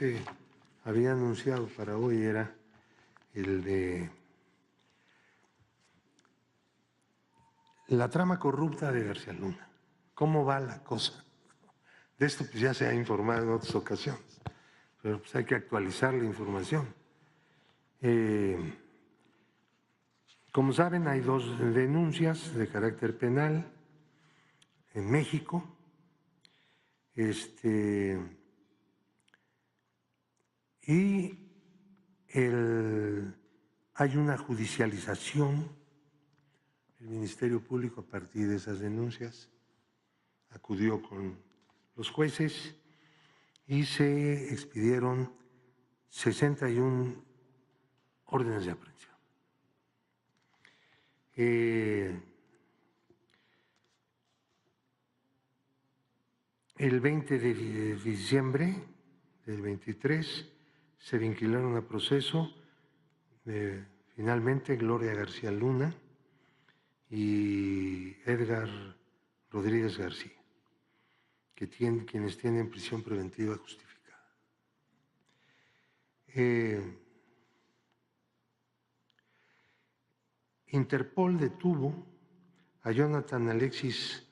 presidente había anunciado para hoy era el de la trama corrupta de García Luna. ¿Cómo va la cosa? De esto pues ya se ha informado en otras ocasiones, pero pues hay que actualizar la información. Como saben, hay 2 denuncias de carácter penal en México. Hay una judicialización. El Ministerio Público, a partir de esas denuncias, acudió con los jueces y se expidieron 61 órdenes de aprehensión. El 20 de diciembre del 23 se vincularon a proceso finalmente Gloria García Luna y Edgar Rodríguez García, quienes tienen prisión preventiva justificada. Interpol detuvo a Jonathan Alexis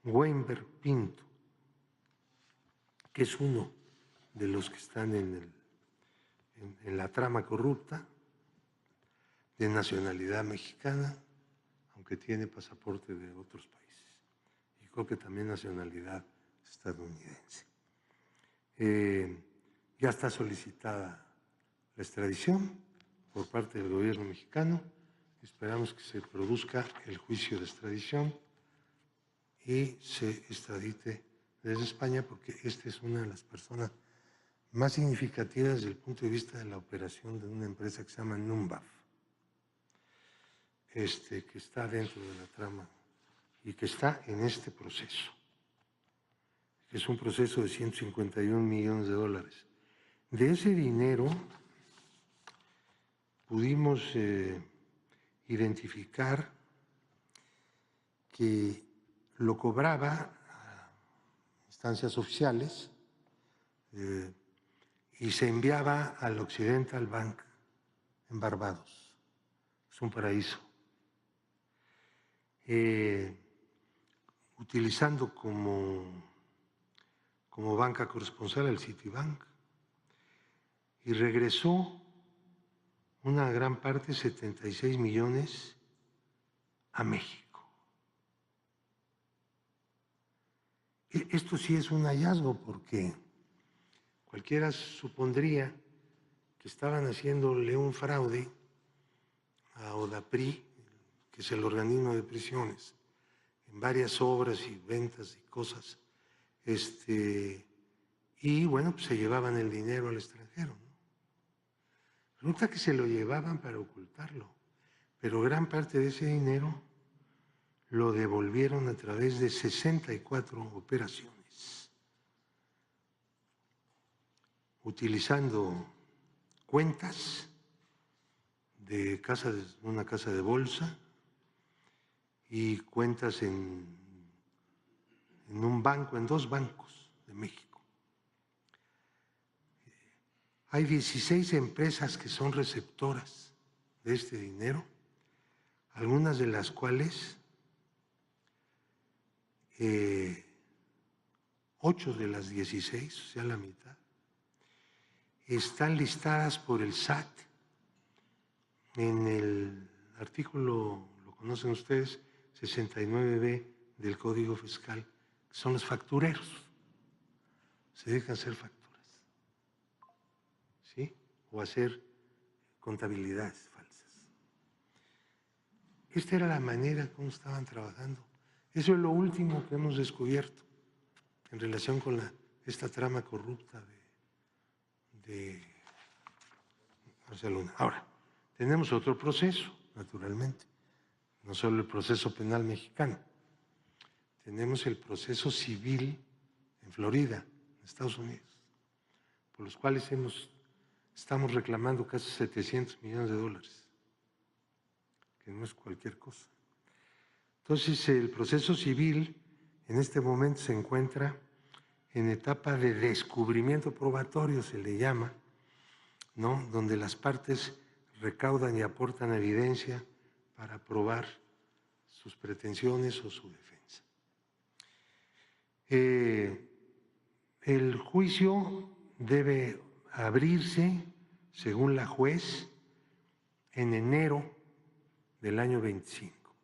Weinberg Pinto, que es uno de los que están en la trama corrupta, de nacionalidad mexicana, aunque tiene pasaporte de otros países, y creo que también nacionalidad estadounidense. Ya está solicitada la extradición por parte del gobierno mexicano. Esperamos que se produzca el juicio de extradición y se extradite desde España, porque esta es una de las personas más significativas desde el punto de vista de la operación de una empresa que se llama Numbaf, que está dentro de la trama y que está en este proceso, que es un proceso de 151 millones de dólares. De ese dinero pudimos identificar que lo cobraba a instancias oficiales y se enviaba al Occidental Bank en Barbados. Es un paraíso. Utilizando como banca corresponsal el Citibank, y regresó una gran parte, 76 millones, a México. Esto sí es un hallazgo, porque cualquiera supondría que estaban haciéndole un fraude a ODAPRI, que es el organismo de prisiones, en varias obras y ventas y cosas, y bueno, pues se llevaban el dinero al extranjero, ¿no? Resulta que se lo llevaban para ocultarlo, pero gran parte de ese dinero lo devolvieron a través de 64 operaciones, utilizando cuentas de una casa de bolsa y cuentas en un banco, en 2 bancos de México. Hay 16 empresas que son receptoras de este dinero, algunas de las cuales 8 de las 16, o sea, la mitad, están listadas por el SAT en el artículo, lo conocen ustedes, 69B del Código Fiscal, que son los factureros. Se dedican a hacer facturas, ¿sí? O a hacer contabilidades falsas. Esta era la manera como estaban trabajando. Eso es lo último que hemos descubierto en relación con esta trama corrupta de García Luna. Ahora, tenemos otro proceso, naturalmente, no solo el proceso penal mexicano, tenemos el proceso civil en Florida, en Estados Unidos, por los cuales estamos reclamando casi 700 millones de dólares, que no es cualquier cosa. Entonces, el proceso civil en este momento se encuentra en etapa de descubrimiento probatorio, se le llama, ¿no? Donde las partes recaudan y aportan evidencia para probar sus pretensiones o su defensa. El juicio debe abrirse, según la juez, en enero del año 25.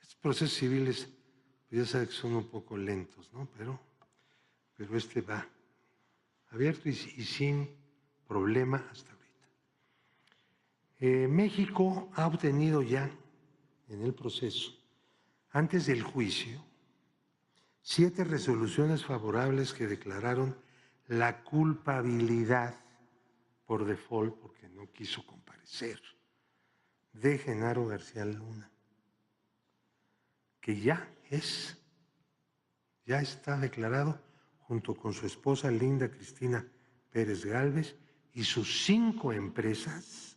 Estos procesos civiles, pues ya sabe que son un poco lentos, ¿no? Pero este va abierto y sin problema hasta ahorita. México ha obtenido ya en el proceso, antes del juicio, 7 resoluciones favorables que declararon la culpabilidad por default, porque no quiso comparecer, de Genaro García Luna, que ya está declarado junto con su esposa Linda Cristina Pérez Gálvez y sus 5 empresas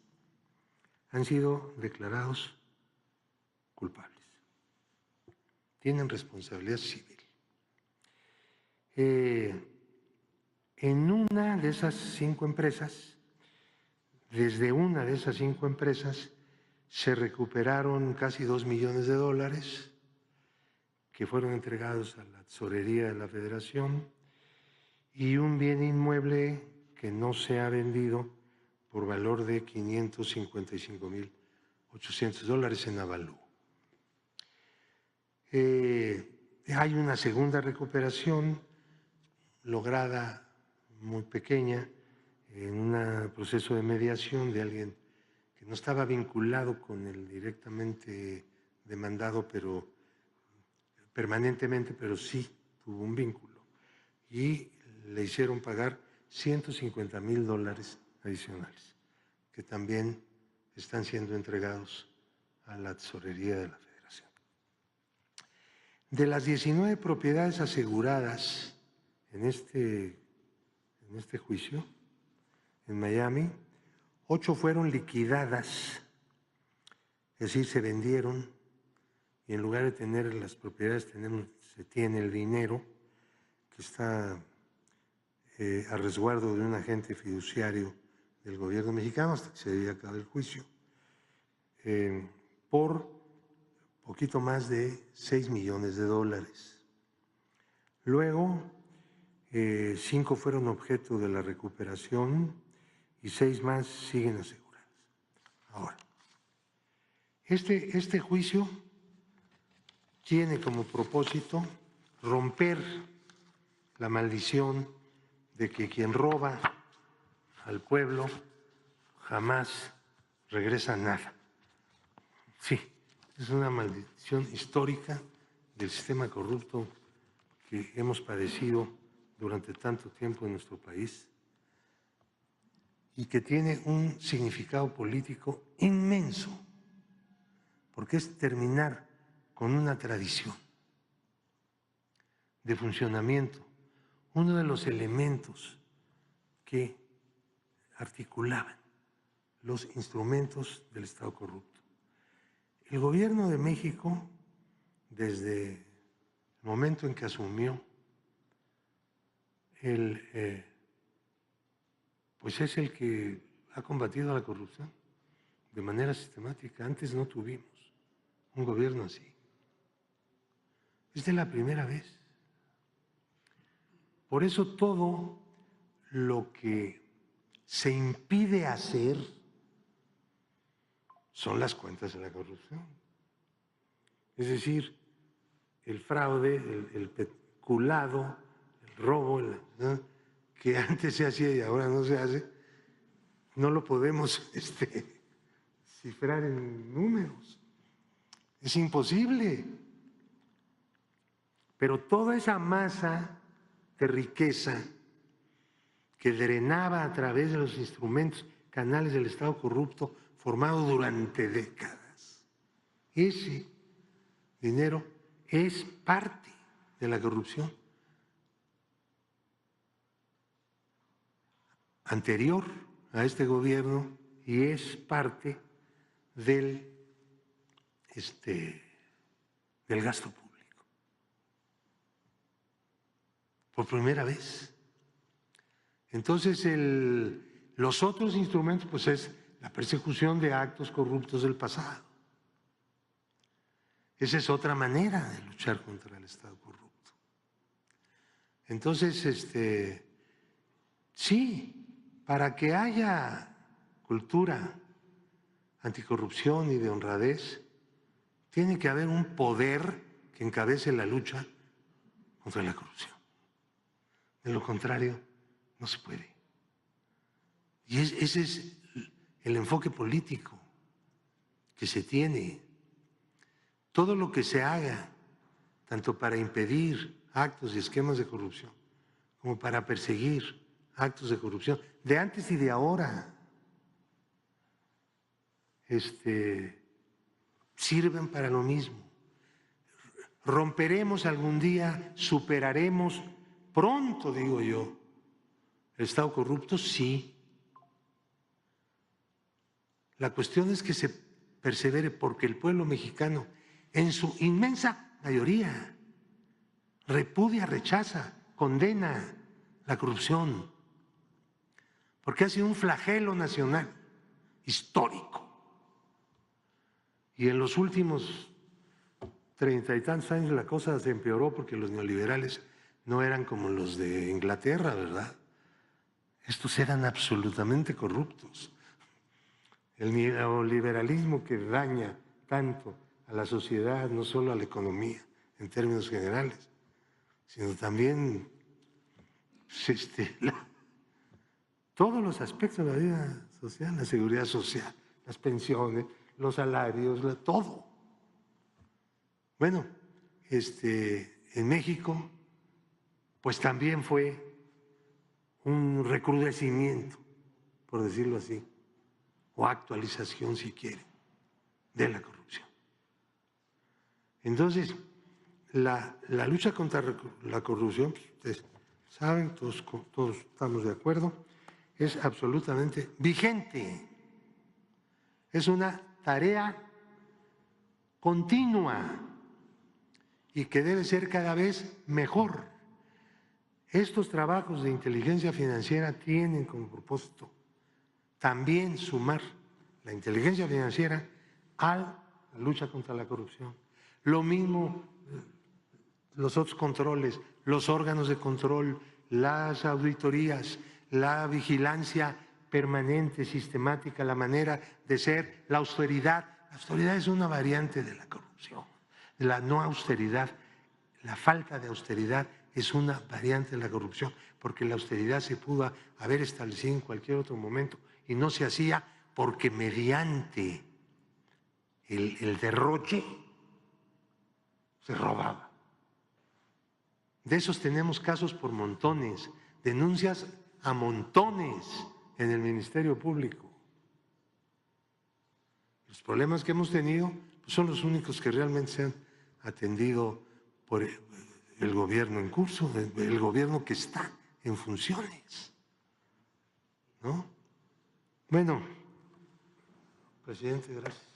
han sido declarados culpables. Tienen responsabilidad civil. En una de esas 5 empresas, desde una de esas 5 empresas, se recuperaron casi $2 millones que fueron entregados a la tesorería de la Federación y un bien inmueble que no se ha vendido por valor de $555,800 en avalúo. Hay una segunda recuperación lograda muy pequeña en un proceso de mediación de alguien que no estaba vinculado con el directamente demandado, pero permanentemente, pero sí tuvo un vínculo. Y le hicieron pagar $150,000 adicionales, que también están siendo entregados a la tesorería de la Federación. De las 19 propiedades aseguradas en este juicio, en Miami, 8 fueron liquidadas, es decir, se vendieron y en lugar de tener las propiedades, se tiene el dinero que está a resguardo de un agente fiduciario del gobierno mexicano hasta que se lleve a cabo el juicio, por poquito más de $6 millones. Luego, 5 fueron objeto de la recuperación y 6 más siguen aseguradas. Ahora, este juicio tiene como propósito romper la maldición de que quien roba al pueblo jamás regresa nada. Sí, es una maldición histórica del sistema corrupto que hemos padecido durante tanto tiempo en nuestro país y que tiene un significado político inmenso, porque es terminar con una tradición de funcionamiento, uno de los elementos que articulaban los instrumentos del Estado corrupto. El gobierno de México, desde el momento en que asumió, pues es el que ha combatido la corrupción de manera sistemática. Antes no tuvimos un gobierno así. Esta es la primera vez. Por eso todo lo que se impide hacer son las cuentas de la corrupción. Es decir, el fraude, el peculado, el robo, ¿no?, que antes se hacía y ahora no se hace, no lo podemos cifrar en números. Es imposible. Pero toda esa masa de riqueza que drenaba a través de los instrumentos, canales del Estado corrupto formado durante décadas, ese dinero es parte de la corrupción anterior a este gobierno y es parte del gasto público. por primera vez. Entonces, los otros instrumentos, pues es la persecución de actos corruptos del pasado. Esa es otra manera de luchar contra el Estado corrupto. Entonces, sí, para que haya cultura anticorrupción y de honradez, tiene que haber un poder que encabece la lucha contra la corrupción. De lo contrario, no se puede. Y ese es el enfoque político que se tiene. Todo lo que se haga, tanto para impedir actos y esquemas de corrupción, como para perseguir actos de corrupción, de antes y de ahora, sirven para lo mismo. Romperemos algún día, superaremos pronto, digo yo, el Estado corrupto, sí. La cuestión es que se persevere porque el pueblo mexicano, en su inmensa mayoría, repudia, rechaza, condena la corrupción, porque ha sido un flagelo nacional histórico. Y en los últimos 30 y tantos años la cosa se empeoró porque los neoliberales no eran como los de Inglaterra, ¿verdad? Estos eran absolutamente corruptos. El neoliberalismo que daña tanto a la sociedad, no solo a la economía en términos generales, sino también todos los aspectos de la vida social, la seguridad social, las pensiones, los salarios, todo. Bueno, en México, pues también fue un recrudecimiento, por decirlo así, o actualización, si quiere, de la corrupción. Entonces, la lucha contra la corrupción, ustedes saben, todos estamos de acuerdo, es absolutamente vigente. Es una tarea continua y que debe ser cada vez mejor. Estos trabajos de inteligencia financiera tienen como propósito también sumar la inteligencia financiera a la lucha contra la corrupción. Lo mismo los otros controles, los órganos de control, las auditorías, la vigilancia permanente, sistemática, la manera de ser, la austeridad. La austeridad es una variante de la corrupción. La no austeridad, la falta de austeridad es una variante de la corrupción, porque la austeridad se pudo haber establecido en cualquier otro momento y no se hacía porque mediante el derroche se robaba. De esos tenemos casos por montones, denuncias a montones en el Ministerio Público. Los problemas que hemos tenido pues son los únicos que realmente se han atendido por el gobierno en curso, el gobierno que está en funciones, ¿no? Bueno, presidente, gracias.